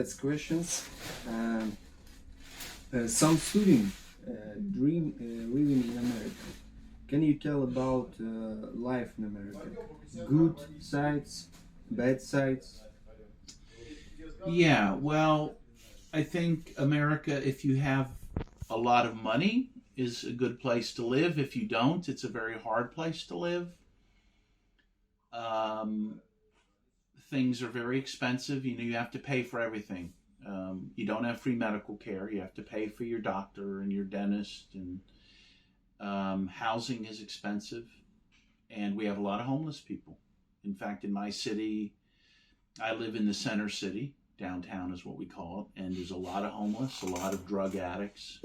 That's questions. Some students dream living in America. Can you tell about life in America? Good sides, bad sides? Yeah, well, I think America, if you have a lot of money, is a good place to live. If you don't, it's a very hard place to live. Um, Things are very expensive. You have to pay for everything. You don't have free medical care. You have to pay for your doctor and your dentist, and housing is expensive. And we have a lot of homeless people. In fact, in my city, I live in the center city. Downtown is what we call it, and there's a lot of homeless, a lot of drug addicts.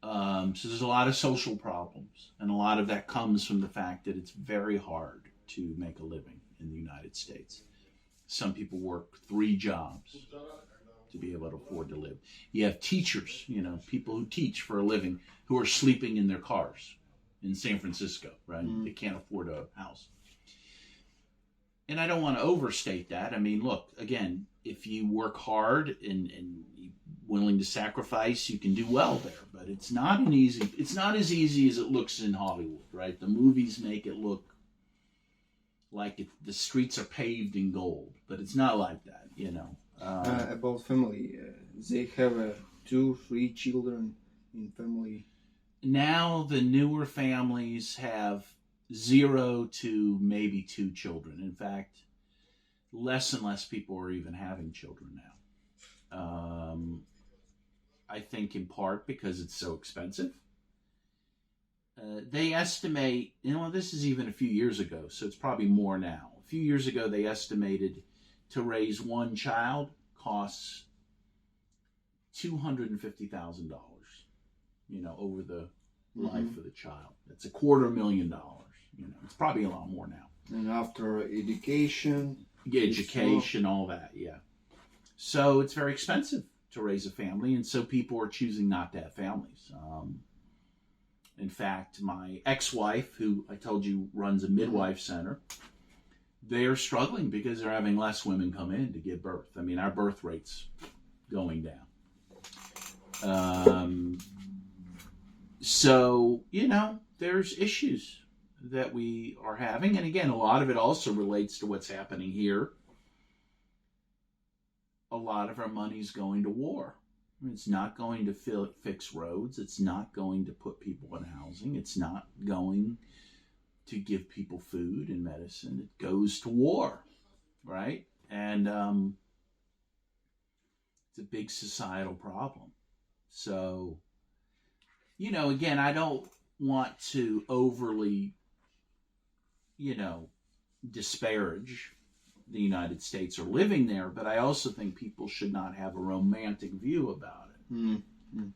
So there's a lot of social problems, and a lot of that comes from the fact that it's very hard to make a living in the United States. Some people work 3 jobs to be able to afford to live. You have teachers, people who teach for a living, who are sleeping in their cars in San Francisco, right? They can't afford a house. And I don't want to overstate that. I mean, look, again, if you work hard and willing to sacrifice, you can do well there. But it's not as easy as it looks in Hollywood, right? The movies make it look like the streets are paved in gold, but it's not like that. About family, they have 2, 3 children in family. Now the newer families have 0 to maybe 2 children. In fact, less and less people are even having children now. I think in part because it's so expensive. They estimate, this is even a few years ago, so it's probably more now. A few years ago, they estimated to raise 1 child costs $250,000, over the life of the child. That's $250,000. It's probably a lot more now. And after education, all that, yeah. So it's very expensive to raise a family, and so people are choosing not to have families. In fact, my ex-wife, who I told you runs a midwife center, they are struggling because they're having less women come in to give birth. I mean, our birth rate's going down. So, there's issues that we are having. And again, a lot of it also relates to what's happening here. A lot of our money's going to war. It's not going to fix roads. It's not going to put people in housing. It's not going to give people food and medicine. It goes to war, right? And it's a big societal problem. So, again, I don't want to overly, disparage the United States or living there, but I also think people should not have a romantic view about it. Mm-hmm.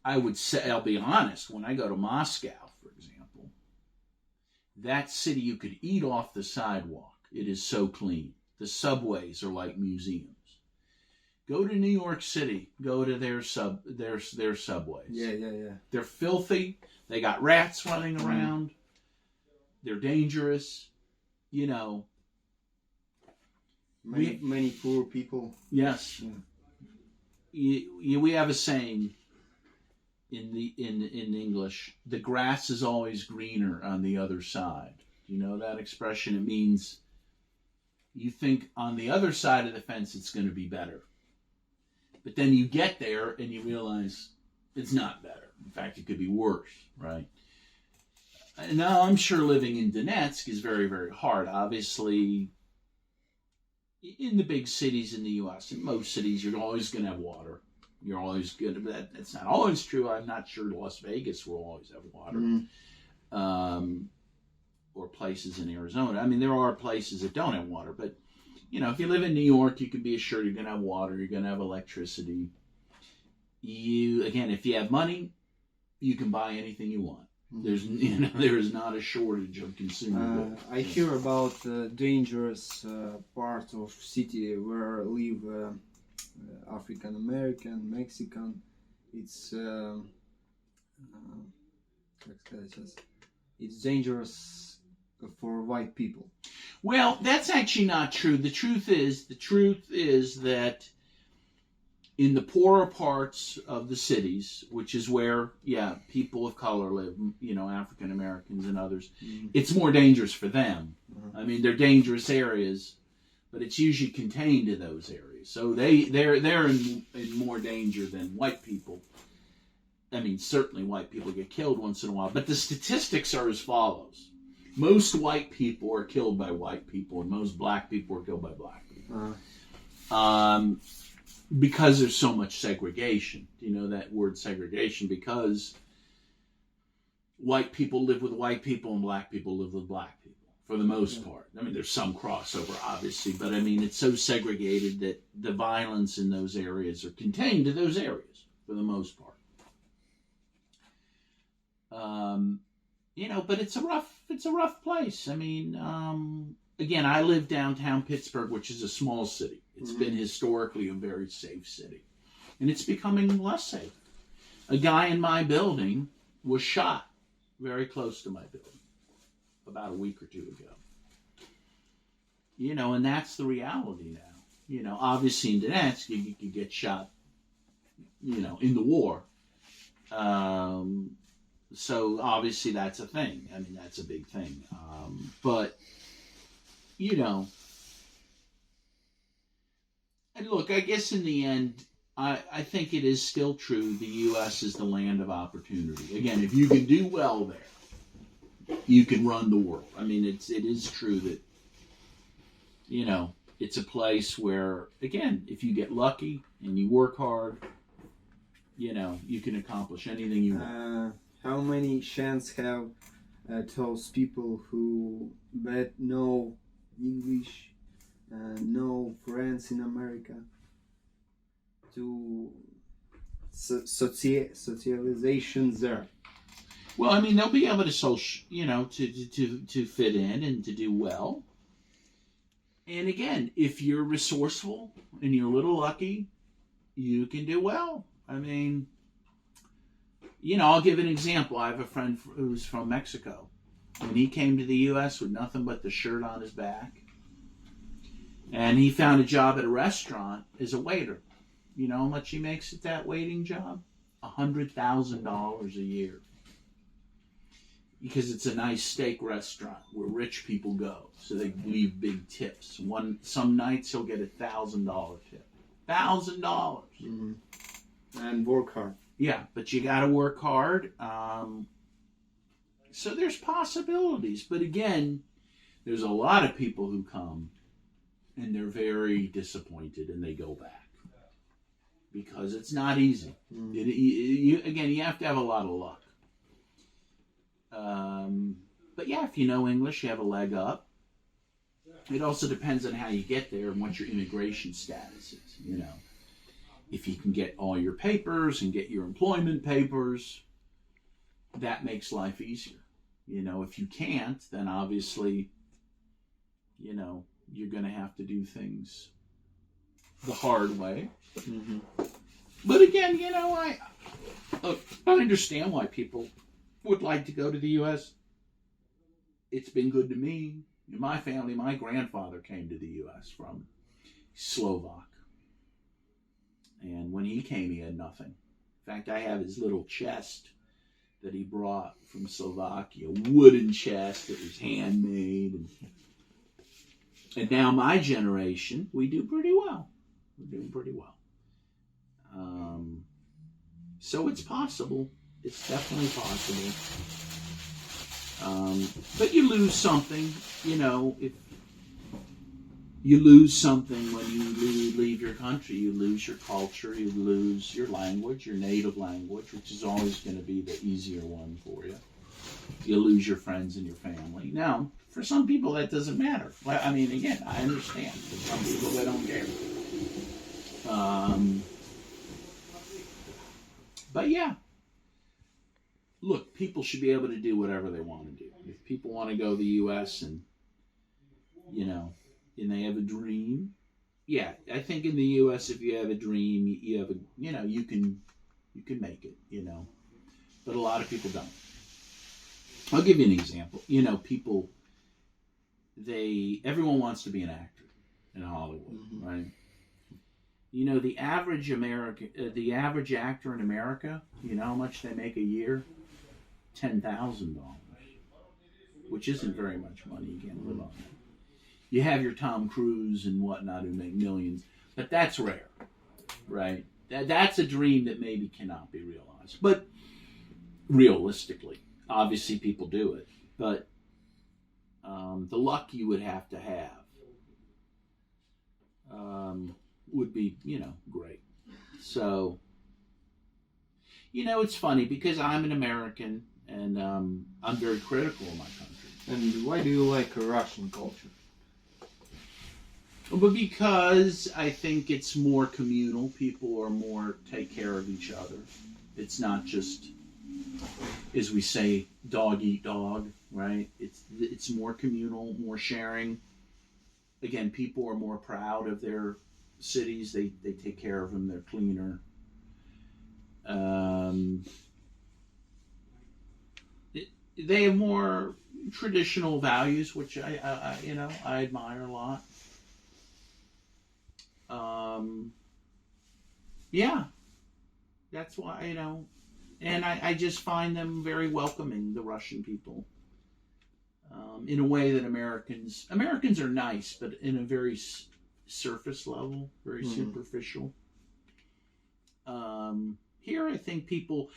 I would say, I'll be honest, when I go to Moscow, for example, that city you could eat off the sidewalk. It is so clean. The subways are like museums. Go to New York City. Go to their subways. Yeah. They're filthy. They got rats running around. They're dangerous. Many poor people. Yes. We have a saying in English: the grass is always greener on the other side. Do you know that expression? It means you think on the other side of the fence it's going to be better, but then you get there and you realize it's not better. In fact, it could be worse, right? Now, I'm sure living in Donetsk is very, very hard. Obviously, in the big cities in the U.S., in most cities, you're always going to have water. You're always going to, that's not always true. I'm not sure Las Vegas will always have water. Or places in Arizona. I mean, there are places that don't have water, but, if you live in New York, you can be assured you're going to have water, you're going to have electricity. Again, if you have money, you can buy anything you want. There's, there is not a shortage of consumer goods. I hear about dangerous part of city where live African American, Mexican. It's it's dangerous for white people. Well, that's actually not true. The truth is that In the poorer parts of the cities, which is where, people of color live, African Americans and others, it's more dangerous for them. I mean, they're dangerous areas, but it's usually contained to those areas. So they're in more danger than white people. I mean, certainly white people get killed once in a while, but the statistics are as follows. Most white people are killed by white people, and most black people are killed by black people. Because there's so much segregation. You know that word segregation, because white people live with white people and black people live with black people for the most part. I mean, there's some crossover, obviously, but I mean, it's so segregated that the violence in those areas are contained to those areas for the most part. But it's a rough place. I mean, again, I live downtown Pittsburgh, which is a small city. It's been historically a very safe city. And it's becoming less safe. A guy in my building was shot very close to my building about a week or two ago. And that's the reality now. Obviously in Donetsk, you could get shot, in the war. So obviously that's a thing. I mean, that's a big thing. But, and look, I guess in the end, I think it is still true the U.S. is the land of opportunity. Again, if you can do well there, you can run the world. I mean, it is true that, it's a place where, again, if you get lucky and you work hard, you can accomplish anything you want. How many chance have those people who know English, no friends in America, to socialization there? Well, I mean, they'll be able to to fit in and to do well. And again, if you're resourceful and you're a little lucky, you can do well. I mean, I'll give an example. I have a friend who's from Mexico, and he came to the U.S. with nothing but the shirt on his back. And he found a job at a restaurant as a waiter. You know how much he makes at that waiting job? $100,000 a year. Because it's a nice steak restaurant where rich people go. So they leave big tips. Some nights he'll get $1,000 tip. $1,000. Mm-hmm. And work hard. Yeah, but you got to work hard. So there's possibilities. But again, there's a lot of people who come and they're very disappointed and they go back. Because it's not easy. Mm. You have to have a lot of luck. But yeah, if you know English, you have a leg up. It also depends on how you get there and what your immigration status is, you know. If you can get all your papers and get your employment papers, that makes life easier. You know, if you can't, then obviously, you know, you're going to have to do things the hard way. Mm-hmm. But again, you know, I understand why people would like to go to the U.S. It's been good to me. In my family, my grandfather came to the U.S. from Slovak. And when he came, he had nothing. In fact, I have his little chest that he brought from Slovakia, wooden chest that was handmade. And now my generation, we do pretty well. We're doing pretty well. So it's possible. It's definitely possible. But you lose something, you know, if you lose something when you leave your country. You lose your culture, you lose your language, your native language, which is always going to be the easier one for you. You lose your friends and your family. Now, for some people, that doesn't matter. I mean, again, I understand. For some people, they don't care. But yeah. Look, people should be able to do whatever they want to do. If people want to go to the U.S. and, you know, and they have a dream, yeah, I think in the U.S. if you have a dream, you have a, you know, you can make it, you know. But a lot of people don't. I'll give you an example. You know, people, everyone wants to be an actor in Hollywood, mm-hmm. right? You know, the average actor in America, you know how much they make a year? $10,000, which isn't very much money. You can't live on that. You have your Tom Cruise and whatnot who make millions, but that's rare, right? That's a dream that maybe cannot be realized. But realistically, obviously people do it, but the luck you would have to have would be, you know, great. So, you know, it's funny because I'm an American and I'm very critical of my country. And why do you like Russian culture? But because I think it's more communal. People are more take care of each other. It's not just, as we say, dog eat dog, right? It's more communal, more sharing. Again, people are more proud of their cities. They take care of them. They're cleaner. They have more traditional values, which I admire a lot. Yeah, that's why, you know, and I just find them very welcoming, the Russian people, in a way that Americans are nice, but in a very surface level, very superficial. Here, I think people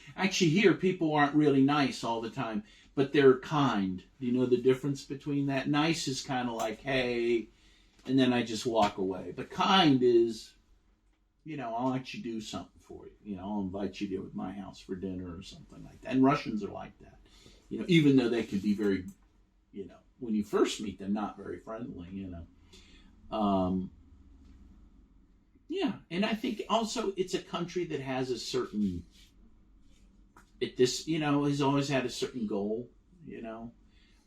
aren't really nice all the time, but they're kind. Do you know the difference between that? Nice is kind of like, hey, and then I just walk away. But kind is, you know, I'll actually do something for you. You know, I'll invite you to my house for dinner or something like that. And Russians are like that. You know, even though they can be very, you know, when you first meet them, not very friendly, you know. Yeah, and I think also it's a country that has a certain, has always had a certain goal, you know.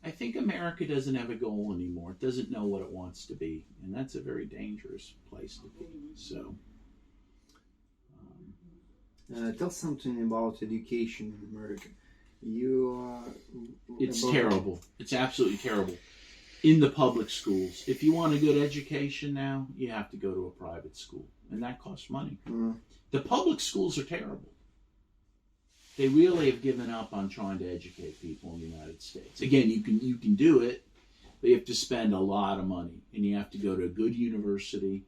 I think America doesn't have a goal anymore. It doesn't know what it wants to be, and that's a very dangerous place to be. So, tell something about education in America. It's terrible. It's absolutely terrible. In the public schools, if you want a good education now, you have to go to a private school, and that costs money. The public schools are terrible. They really have given up on trying to educate people in the United States. Again, you can do it, but you have to spend a lot of money, and you have to go to a good university,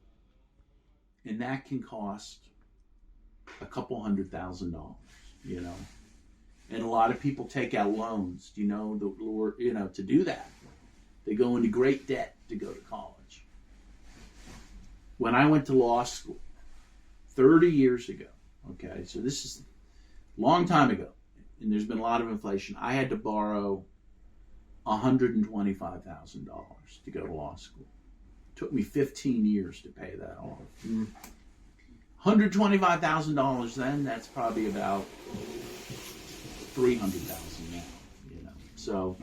and that can cost a couple $100,000, you know. And a lot of people take out loans, you know, to do that. They go into great debt to go to college. When I went to law school 30 years ago, okay, so this is a long time ago, and there's been a lot of inflation, I had to borrow $125,000 to go to law school. It took me 15 years to pay that off. $125,000 then, that's probably about $300,000 now, you know. So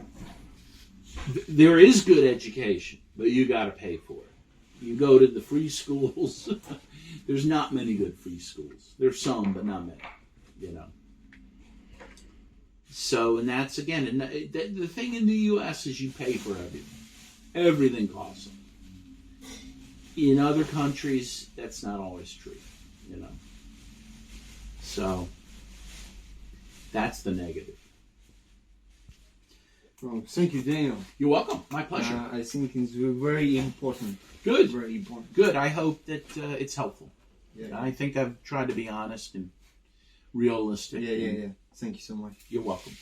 there is good education, but you got to pay for it. You go to the free schools. There's not many good free schools. There's some, but not many, you know. So, and that's, again, and the thing in the U.S. is you pay for everything. Everything costs them. In other countries, that's not always true, you know. So, that's the negative. Well, thank you, Daniel. You're welcome. My pleasure. I think it's very important. Good. Very important. Good. I hope that it's helpful. Yeah. I think I've tried to be honest and realistic. Yeah. Thank you so much. You're welcome.